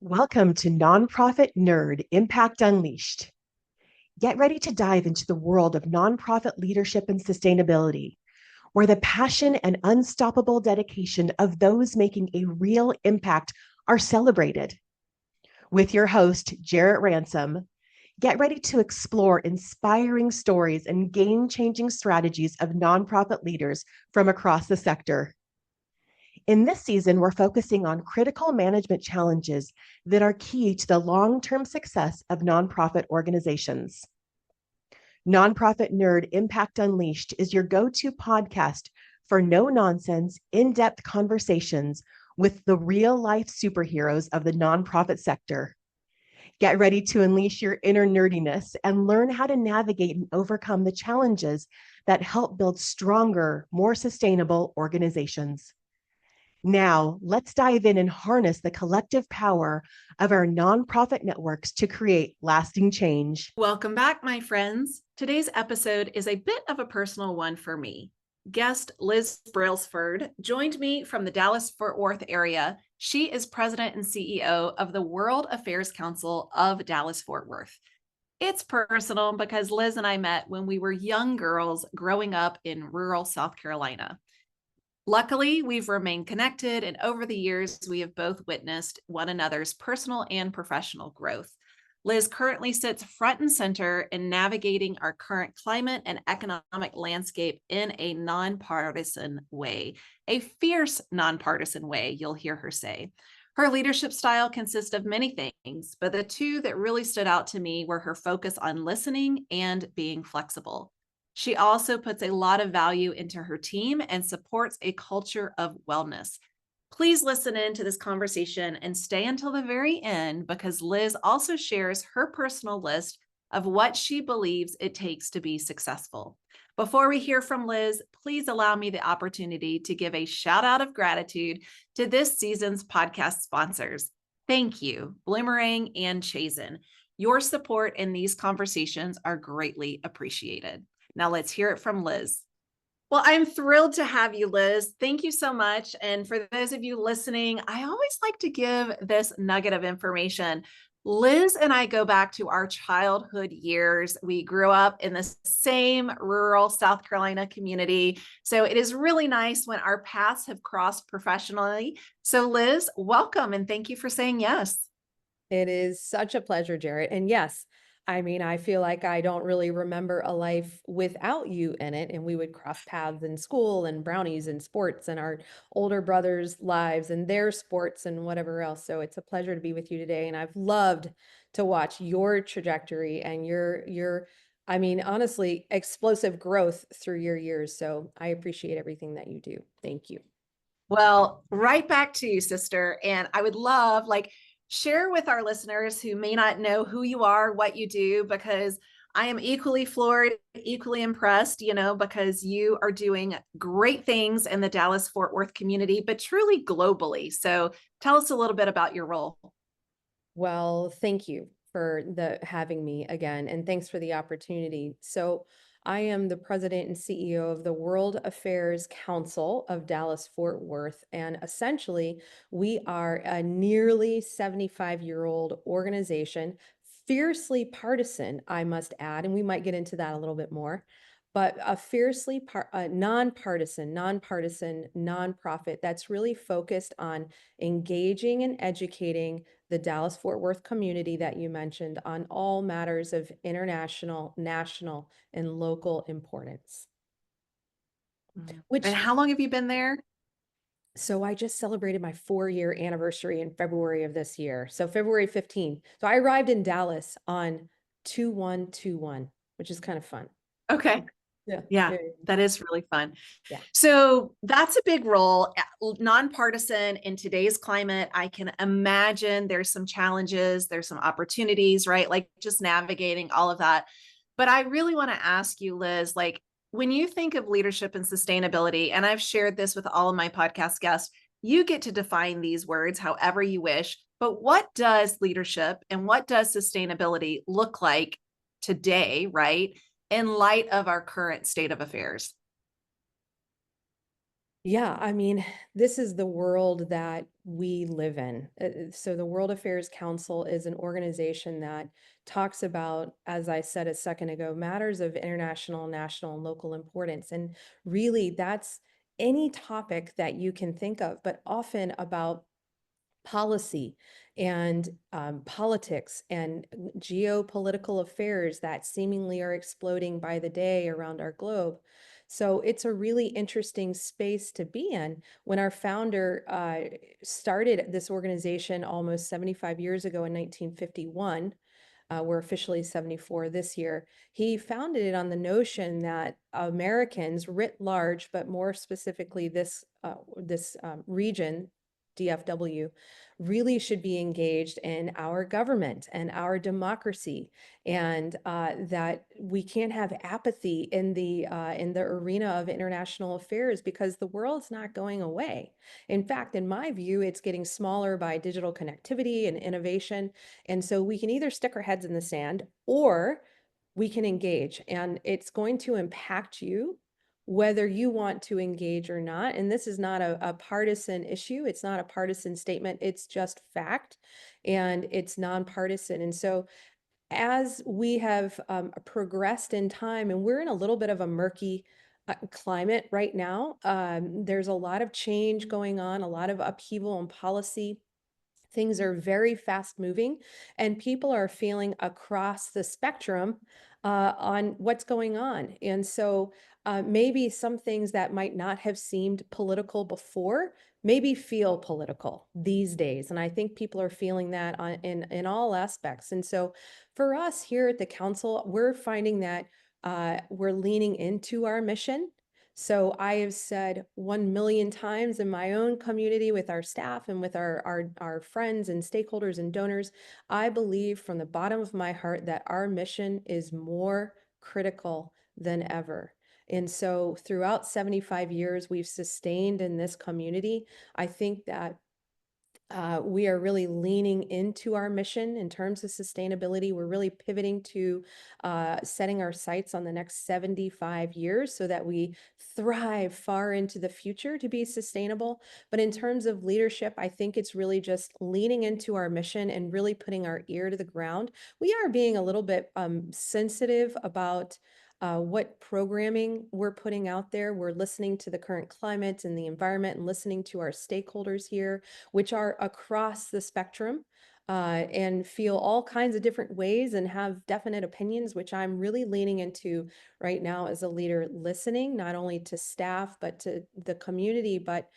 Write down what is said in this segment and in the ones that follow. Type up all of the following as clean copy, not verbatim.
Welcome to Nonprofit Nerd Impact Unleashed. Get ready to dive into the world of nonprofit leadership and sustainability, where the passion and unstoppable dedication of those making a real impact are celebrated. With your host, Jarrett Ransom, get ready to explore inspiring stories and game changing strategies of nonprofit leaders from across the sector. In this season, we're focusing on critical management challenges that are key to the long-term success of nonprofit organizations. Nonprofit Nerd Impact Unleashed is your go-to podcast for no-nonsense, in-depth conversations with the real-life superheroes of the nonprofit sector. Get ready to unleash your inner nerdiness and learn how to navigate and overcome the challenges that help build stronger, more sustainable organizations. Now, let's dive in and harness the collective power of our nonprofit networks to create lasting change. Welcome back, my friends. Today's episode is a bit of a personal one for me. Guest Liz Brailsford joined me from the Dallas-Fort Worth area. She is president and CEO of the World Affairs Council of Dallas-Fort Worth. It's personal because Liz and I met when we were young girls growing up in rural South Carolina. Luckily, we've remained connected, and over the years, we have both witnessed one another's personal and professional growth. Liz currently sits front and center in navigating our current climate and economic landscape in a nonpartisan way, a fierce nonpartisan way, you'll hear her say. Her leadership style consists of many things, but the two that really stood out to me were her focus on listening and being flexible. She also puts a lot of value into her team and supports a culture of wellness. Please listen in to this conversation and stay until the very end because Liz also shares her personal list of what she believes it takes to be successful. Before we hear from Liz, please allow me the opportunity to give a shout out of gratitude to this season's podcast sponsors. Thank you, Bloomerang and Chazen. Your support in these conversations are greatly appreciated. Now let's hear it from Liz. Well, I'm thrilled to have you, Liz. Thank you so much. And for those of you listening, I always like to give this nugget of information. Liz and I go back to our childhood years. We grew up in the same rural South Carolina community. So it is really nice when our paths have crossed professionally. So Liz, welcome and thank you for saying yes. It is such a pleasure, Jarrett. And yes, I feel like I don't really remember a life without you in it. And we would cross paths in school and brownies and sports and our older brothers' lives and their sports and whatever else. So it's a pleasure to be with you today. And I've loved to watch your trajectory and honestly, explosive growth through your years. So I appreciate everything that you do. Thank you. Well, right back to you, sister. And I would love, share with our listeners who may not know who you are, what you do, because I am equally floored, equally impressed, because you are doing great things in the Dallas-Fort Worth community, but truly globally. So tell us a little bit about your role. Well, thank you for having me again, and thanks for the opportunity. So I am the president and CEO of the World Affairs Council of Dallas-Fort Worth. And essentially, we are a nearly 75-year-old organization, fiercely partisan, I must add, and we might get into that a little bit more, but a fiercely nonpartisan nonprofit that's really focused on engaging and educating the Dallas-Fort Worth community that you mentioned on all matters of international, national, and local importance. And how long have you been there? So I just celebrated my 4-year anniversary in February of this year. So February 15th. So I arrived in Dallas on 2/1/21, which is kind of fun. Okay. Yeah, that is really fun. Yeah. So that's a big role. Nonpartisan in today's climate, I can imagine there's some challenges, there's some opportunities, right? Like just navigating all of that. But I really want to ask you, Liz, when you think of leadership and sustainability, and I've shared this with all of my podcast guests, you get to define these words however you wish. But what does leadership and what does sustainability look like today, right? In light of our current state of affairs? Yeah, I mean, this is the world that we live in. So the World Affairs Council is an organization that talks about, as I said a second ago, matters of international, national, and local importance. And really, that's any topic that you can think of, but often about policy and politics and geopolitical affairs that seemingly are exploding by the day around our globe. So it's a really interesting space to be in. When our founder started this organization almost 75 years ago in 1951, we're officially 74 this year. He founded it on the notion that Americans writ large, but more specifically this region, DFW, really should be engaged in our government and our democracy, and that we can't have apathy in the arena of international affairs because the world's not going away. In fact, in my view, it's getting smaller by digital connectivity and innovation, and so we can either stick our heads in the sand or we can engage, and it's going to impact you whether you want to engage or not. And this is not a partisan issue. It's not a partisan statement. It's just fact, and it's nonpartisan. And so as we have progressed in time, and we're in a little bit of a murky climate right now, there's a lot of change going on, a lot of upheaval in policy. Things are very fast moving, and people are feeling across the spectrum on what's going on. And so maybe some things that might not have seemed political before maybe feel political these days. And I think people are feeling that in all aspects. And so for us here at the council, we're finding that we're leaning into our mission. So I have said 1,000,000 times in my own community with our staff and with our friends and stakeholders and donors, I believe from the bottom of my heart that our mission is more critical than ever. And so throughout 75 years, we've sustained in this community. I think that we are really leaning into our mission in terms of sustainability. We're really pivoting to setting our sights on the next 75 years so that we thrive far into the future to be sustainable. But in terms of leadership, I think it's really just leaning into our mission and really putting our ear to the ground. We are being a little bit sensitive about what programming we're putting out there. We're listening to the current climate and the environment and listening to our stakeholders here, which are across the spectrum and feel all kinds of different ways and have definite opinions, which I'm really leaning into right now as a leader, listening not only to staff, but to the community, but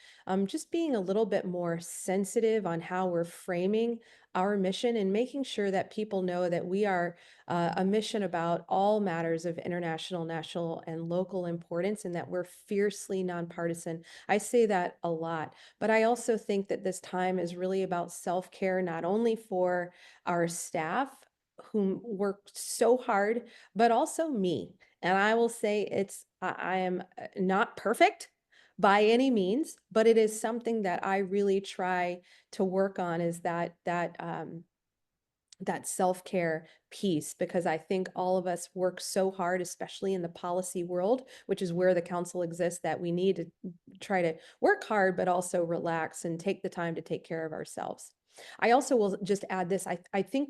just being a little bit more sensitive on how we're framing our mission and making sure that people know that we are a mission about all matters of international, national, and local importance, and that we're fiercely nonpartisan. I say that a lot, but I also think that this time is really about self-care, not only for our staff who work so hard, but also me. And I will say I am not perfect by any means, but it is something that I really try to work on, is that self-care piece, because I think all of us work so hard, especially in the policy world, which is where the council exists, that we need to try to work hard, but also relax and take the time to take care of ourselves. I also will just add this. I think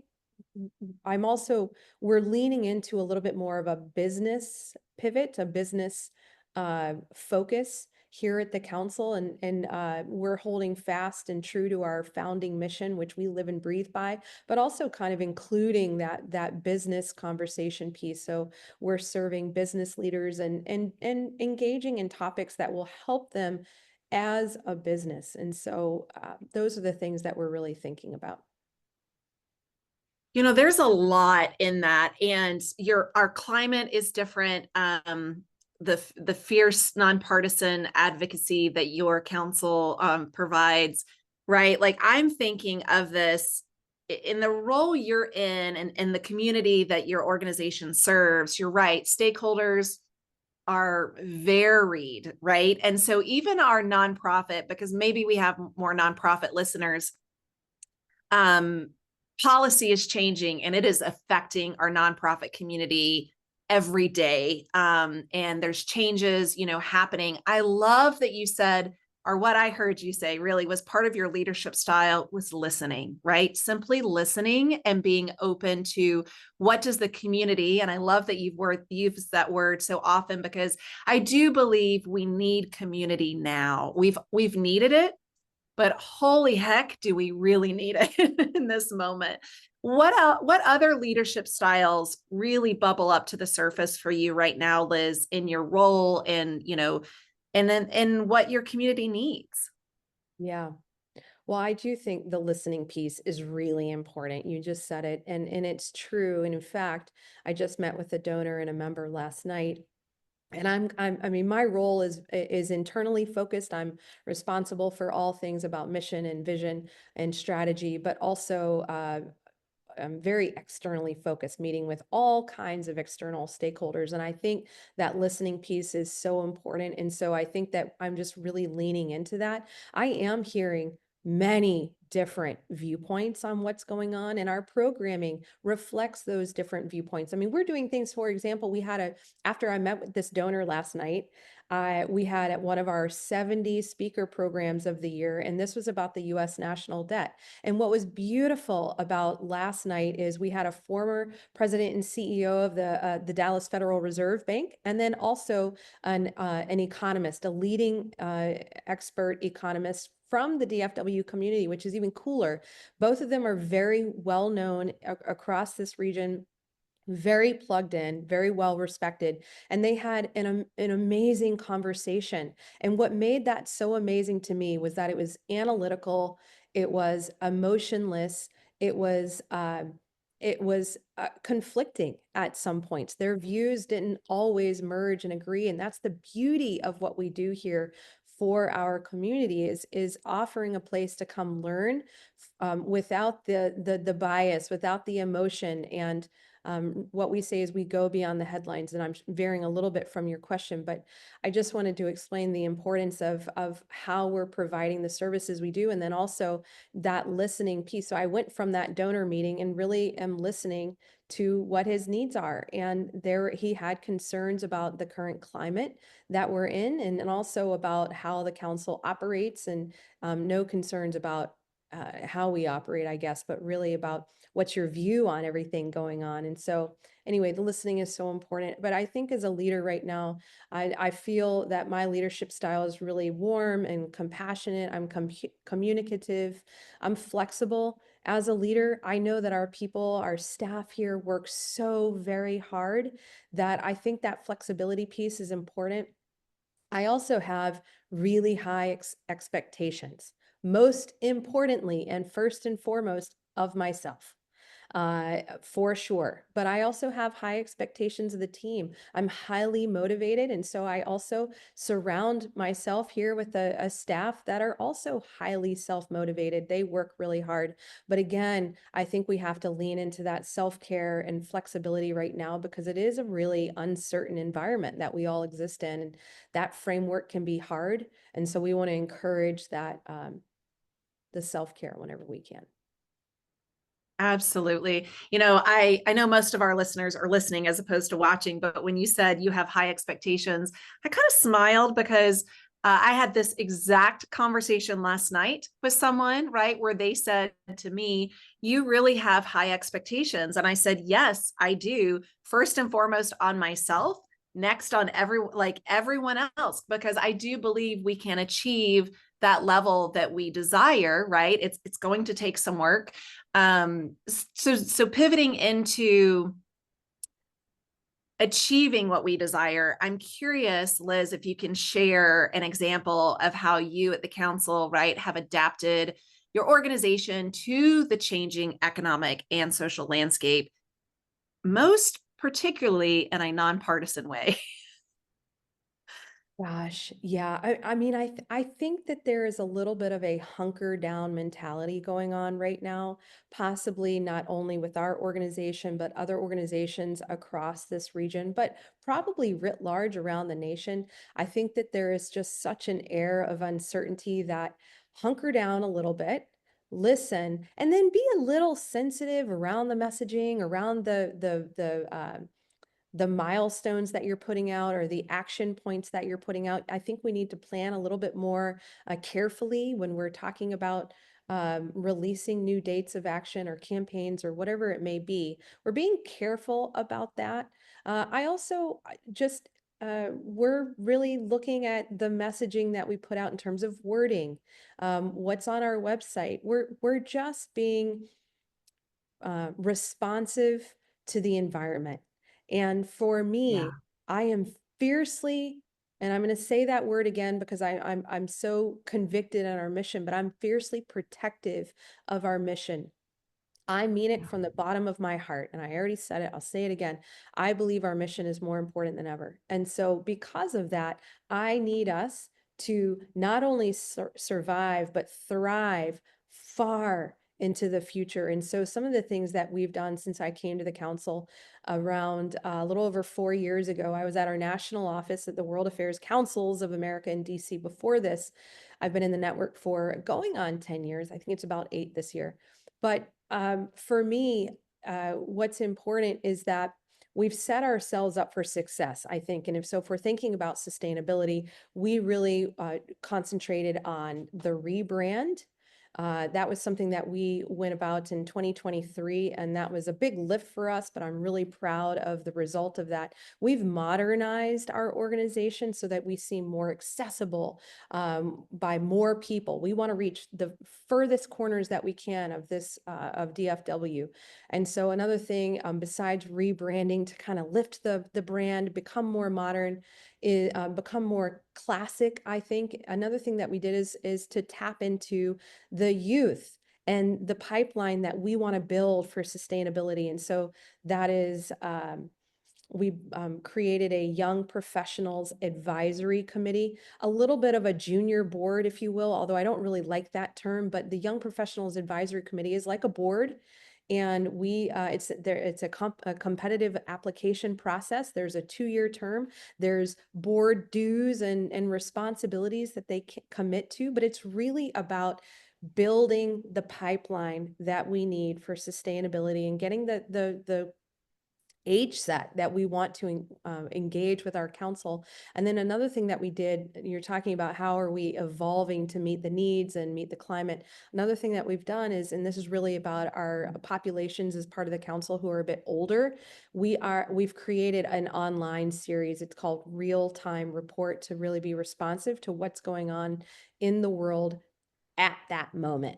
we're leaning into a little bit more of a business pivot, a business focus here at the council, and we're holding fast and true to our founding mission, which we live and breathe by, but also kind of including that business conversation piece. So we're serving business leaders and engaging in topics that will help them as a business. And so those are the things that we're really thinking about. You know, there's a lot in that, and our climate is different. The fierce nonpartisan advocacy that your council provides, right? Like, I'm thinking of this in the role you're in and the community that your organization serves. You're right, stakeholders are varied, right? And so even our nonprofit, because maybe we have more nonprofit listeners, policy is changing and it is affecting our nonprofit community every day. And there's changes, happening. I love that you said, or what I heard you say really was part of your leadership style was listening, right? Simply listening and being open to what does the community, and I love that you've used that word so often, because I do believe we need community now. We've needed it, but holy heck, do we really need it in this moment? What other leadership styles really bubble up to the surface for you right now, Liz, in your role and, and then in what your community needs? Yeah. Well, I do think the listening piece is really important. You just said it, and it's true. And in fact, I just met with a donor and a member last night. And I mean, my role is internally focused. I'm responsible for all things about mission and vision and strategy, but also I'm very externally focused, meeting with all kinds of external stakeholders. And I think that listening piece is so important. And so I think that I'm just really leaning into that. I am hearing many different viewpoints on what's going on, and our programming reflects those different viewpoints. I mean, we're doing things, for example, after I met with this donor last night, we had at one of our 70 speaker programs of the year, and this was about the US national debt. And what was beautiful about last night is we had a former president and CEO of the Dallas Federal Reserve Bank, and then also an economist, a leading expert economist from the DFW community, which is even cooler. Both of them are very well known across this region, very plugged in, very well respected, and they had an amazing conversation. And what made that so amazing to me was that it was analytical, it was emotionless, it was conflicting at some points. Their views didn't always merge and agree, and that's the beauty of what we do here for our community is offering a place to come learn without the bias, without the emotion. And what we say is we go beyond the headlines. And I'm varying a little bit from your question, but I just wanted to explain the importance of how we're providing the services we do, and then also that listening piece. So I went from that donor meeting and really am listening to what his needs are. And there he had concerns about the current climate that we're in, and also about how the council operates, and no concerns about how we operate, I guess, but really about what's your view on everything going on. And so anyway, the listening is so important. But I think as a leader right now, I feel that my leadership style is really warm and compassionate. I'm communicative. I'm flexible. As a leader, I know that our people, our staff here work so very hard that I think that flexibility piece is important. I also have really high expectations, most importantly, and first and foremost, of myself. For sure. But I also have high expectations of the team. I'm highly motivated. And so I also surround myself here with a staff that are also highly self-motivated. They work really hard. But again, I think we have to lean into that self-care and flexibility right now, because it is a really uncertain environment that we all exist in. And that framework can be hard. And so we want to encourage that, the self-care whenever we can. Absolutely. I know most of our listeners are listening as opposed to watching, but when you said you have high expectations, I kind of smiled because I had this exact conversation last night with someone, right, where they said to me, "You really have high expectations." And I said, "Yes, I do. First and foremost on myself, next on everyone else, because I do believe we can achieve that level that we desire, right? It's going to take some work." So pivoting into achieving what we desire, I'm curious, Liz, if you can share an example of how you at the council, right, have adapted your organization to the changing economic and social landscape, most particularly in a nonpartisan way. Gosh, yeah. I mean, I think that there is a little bit of a hunker down mentality going on right now, possibly not only with our organization, but other organizations across this region, but probably writ large around the nation. I think that there is just such an air of uncertainty that hunker down a little bit, listen, and then be a little sensitive around the messaging, around the milestones that you're putting out or the action points that you're putting out. I think we need to plan a little bit more carefully when we're talking about releasing new dates of action or campaigns or whatever it may be. We're being careful about that. I also just we're really looking at the messaging that we put out in terms of wording, what's on our website. We're just being responsive to the environment. And for me, Yeah. I am fiercely, and I'm going to say that word again because I'm so convicted on our mission, but I'm fiercely protective of our mission. I mean it Yeah. from the bottom of my heart. And I already said it, I'll say it again. I believe our mission is more important than ever. And so because of that, I need us to not only survive, but thrive far into the future. And so some of the things that we've done since I came to the council around a little over 4 years ago, I was at our national office at the World Affairs Councils of America in DC before this. I've been in the network for going on 10 years. I think it's about 8 this year. But for me, what's important is that we've set ourselves up for success, I think. And if we're thinking about sustainability, we really concentrated on the rebrand. That was something that we went about in 2023, and that was a big lift for us, but I'm really proud of the result of that. We've modernized our organization so that we seem more accessible by more people. We want to reach the furthest corners that we can of this, of DFW. And so another thing, besides rebranding to kind of lift the brand, become more modern, is become more classic, I think. Another thing that we did is to tap into the youth and the pipeline that we want to build for sustainability. And so that is, we created a young professionals advisory committee, a little bit of a junior board, if you will, although I don't really like that term, but the young professionals advisory committee is like a board. And it's a competitive application process. There's a 2-year term. There's board dues and responsibilities that they commit to, but it's really about building the pipeline that we need for sustainability and getting the age set that we want to engage with our council. And then another thing that we did, you're talking about how are we evolving to meet the needs and meet the climate. Another thing that we've done is, and this is really about our populations as part of the council who are a bit older, we've created an online series. It's called Real Time Report to really be responsive to what's going on in the world at that moment.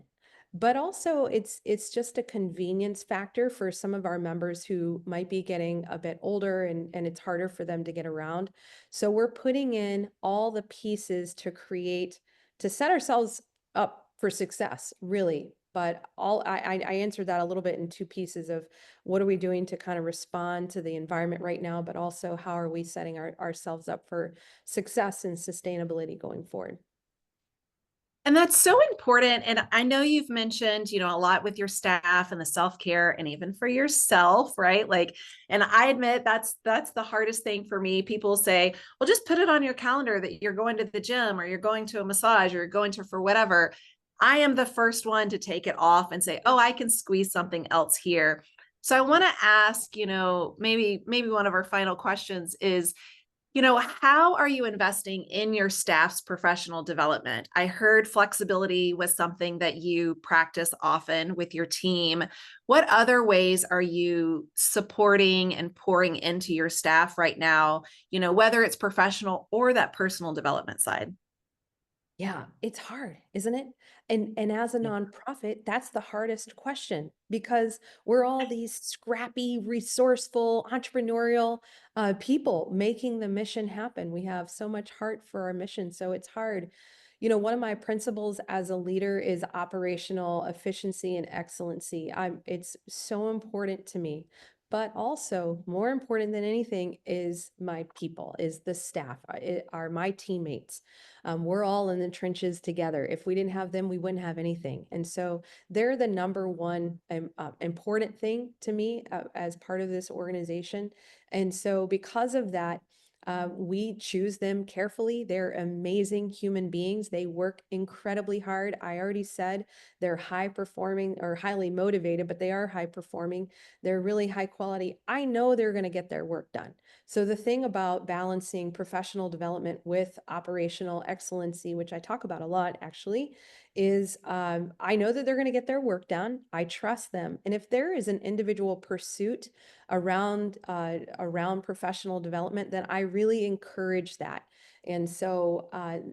But also it's just a convenience factor for some of our members who might be getting a bit older and it's harder for them to get around. So we're putting in all the pieces to set ourselves up for success, really. But I answered that a little bit in 2 pieces of what are we doing to kind of respond to the environment right now, but also how are we setting ourselves up for success and sustainability going forward. And that's so important. And I know you've mentioned, a lot with your staff and the self-care and even for yourself, right? Like, and I admit that's the hardest thing for me. People say, well, just put it on your calendar that you're going to the gym or you're going to a massage or you're going to for whatever. I am the first one to take it off and say, oh, I can squeeze something else here. So I want to ask, maybe one of our final questions is, how are you investing in your staff's professional development? I heard flexibility was something that you practice often with your team. What other ways are you supporting and pouring into your staff right now, whether it's professional or that personal development side? Yeah, it's hard, isn't it? And as a Yeah. nonprofit, that's the hardest question because we're all these scrappy, resourceful, entrepreneurial people making the mission happen. We have so much heart for our mission, so it's hard. One of my principles as a leader is operational efficiency and excellency. It's so important to me. But also, more important than anything is my people, is the staff, are my teammates. We're all in the trenches together. If we didn't have them, we wouldn't have anything. And so they're the number one important thing to me as part of this organization. And so because of that, We choose them carefully. They're amazing human beings. They work incredibly hard. I already said they're high performing or highly motivated, but they are high performing. They're really high quality. I know they're going to get their work done. So the thing about balancing professional development with operational excellency, which I talk about a lot actually, is I know that they're going to get their work done. I trust them. And if there is an individual pursuit around professional development, then I really encourage that. And so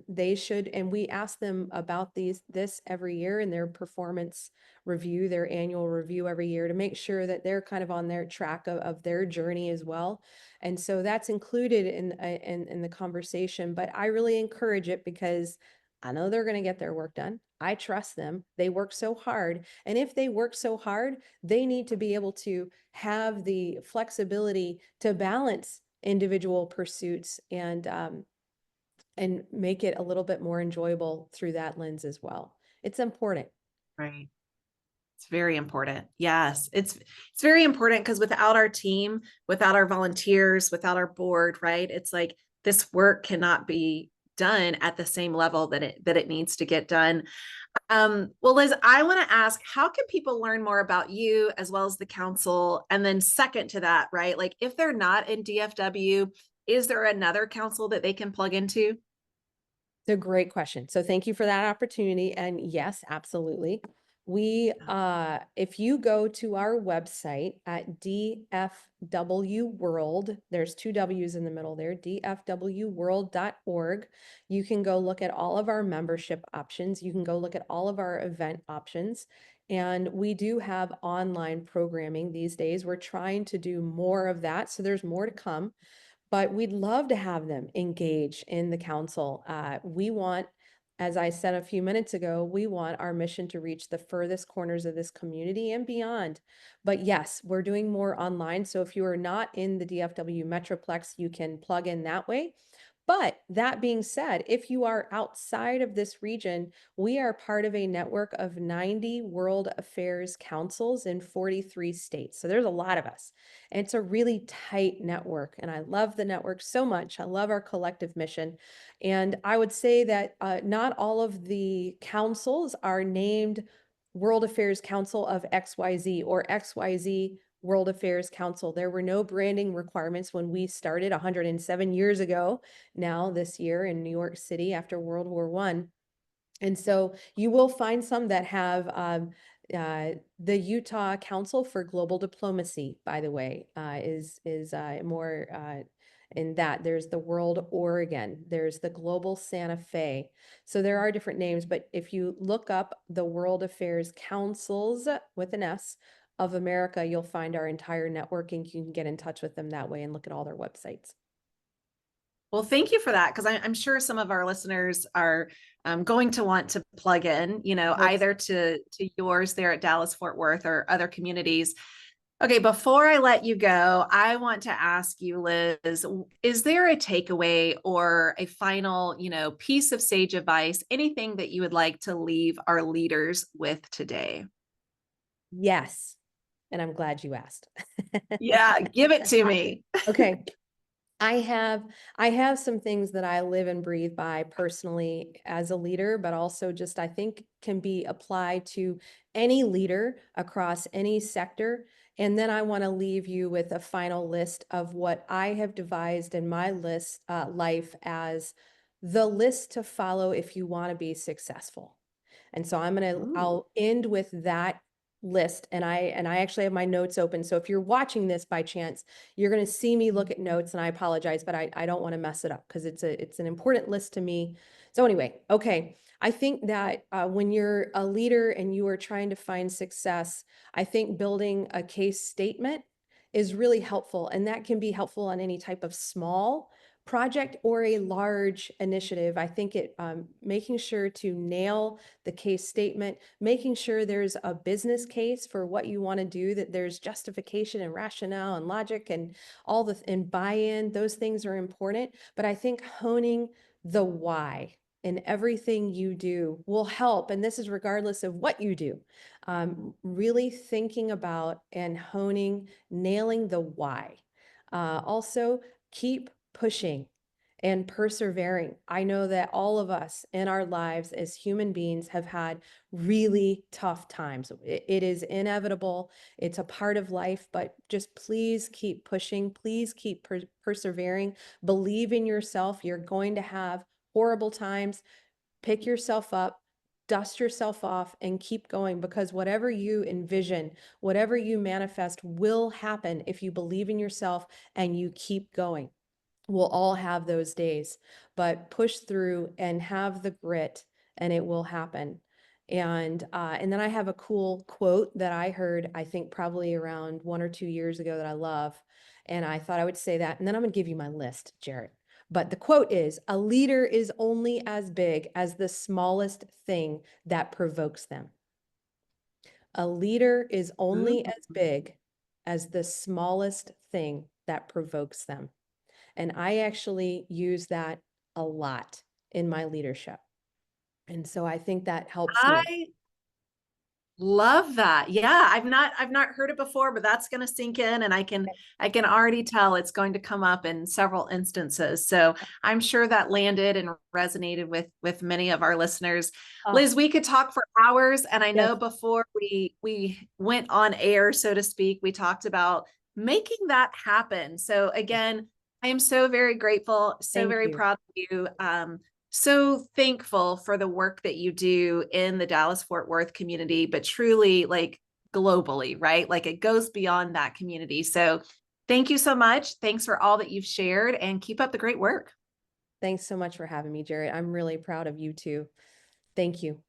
they should, and we ask them about this every year in their performance review, their annual review every year, to make sure that they're kind of on their track of their journey as well. And so that's included in the conversation, but I really encourage it because I know they're going to get their work done. I trust them. They work so hard. And if they work so hard, they need to be able to have the flexibility to balance individual pursuits and make it a little bit more enjoyable through that lens as well. It's important. Right. It's very important. Yes, it's very important because without our team, without our volunteers, without our board, right? It's like this work cannot be done at the same level that it needs to get done. Well, Liz, I want to ask, how can people learn more about you as well as the council? And then second to that, right? Like if they're not in DFW, is there another council that they can plug into? It's a great question. So thank you for that opportunity. And yes, absolutely. We, if you go to our website at DFW World, there's two W's in the middle there, dfwworld.org. You can go look at all of our membership options. You can go look at all of our event options. And we do have online programming these days. We're trying to do more of that. So there's more to come, but we'd love to have them engage in the council. We want, as I said a few minutes ago, we want our mission to reach the furthest corners of this community and beyond. But yes, we're doing more online. So if you are not in the DFW Metroplex, you can plug in that way. But that being said, if you are outside of this region, we are part of a network of 90 World Affairs councils in 43 states. So there's a lot of us. And it's a really tight network. And I love the network so much. I love our collective mission. And I would say that not all of the councils are named World Affairs Council of XYZ or XYZ World Affairs Council. There were no branding requirements when we started 107 years ago now this year in New York City after World War I. And so you will find some that have the Utah Council for Global Diplomacy, by the way, is more in that. There's the World Oregon, there's the Global Santa Fe. So there are different names, but if you look up the World Affairs Councils with an S of America, you'll find our entire networking. You can get in touch with them that way and look at all their websites. Well, thank you for that, because I'm sure some of our listeners are going to want to plug in, either to yours there at Dallas Fort Worth or other communities. Okay, before I let you go, I want to ask you, Liz, is there a takeaway or a final, piece of sage advice, anything that you would like to leave our leaders with today? Yes. And I'm glad you asked. Yeah, give it to me. Okay. I have some things that I live and breathe by personally as a leader, but also just I think can be applied to any leader across any sector. And then I want to leave you with a final list of what I have devised in my life as the list to follow if you want to be successful. And so I'll end with that list. And I actually have my notes open. So if you're watching this by chance, you're going to see me look at notes, and I apologize, but I don't want to mess it up because it's an important list to me. So anyway, okay. I think that when you're a leader and you are trying to find success, I think building a case statement is really helpful. And that can be helpful on any type of small project or a large initiative. I think making sure to nail the case statement, making sure there's a business case for what you want to do, that there's justification and rationale and logic and and buy-in, those things are important. But I think honing the why in everything you do will help. And this is regardless of what you do. Really thinking about and honing, nailing the why. Also, keep pushing and persevering. I know that all of us in our lives as human beings have had really tough times. It is inevitable. It's a part of life, but just please keep pushing. Please keep persevering. Believe in yourself. You're going to have horrible times. Pick yourself up, dust yourself off, and keep going, because whatever you envision, whatever you manifest will happen if you believe in yourself and you keep going. We'll all have those days, but push through and have the grit, and it will happen. And then I have a cool quote that I heard, I think probably around 1 or 2 years ago, that I love. And I thought I would say that. And then I'm going to give you my list, Jarrett. But the quote is, "A leader is only as big as the smallest thing that provokes them." A leader is only as big as the smallest thing that provokes them. And I actually use that a lot in my leadership. And so I think that helps me. I love that. Yeah, I've not heard it before, but that's going to sink in, and I can already tell it's going to come up in several instances. So I'm sure that landed and resonated with many of our listeners. Liz, we could talk for hours, and I know before we went on air, so to speak, we talked about making that happen. So again, I am so very grateful, so very proud of you. So thankful for the work that you do in the Dallas-Fort Worth community, but truly like globally, right? Like it goes beyond that community. So thank you so much. Thanks for all that you've shared, and keep up the great work. Thanks so much for having me, Jarrett. I'm really proud of you too. Thank you.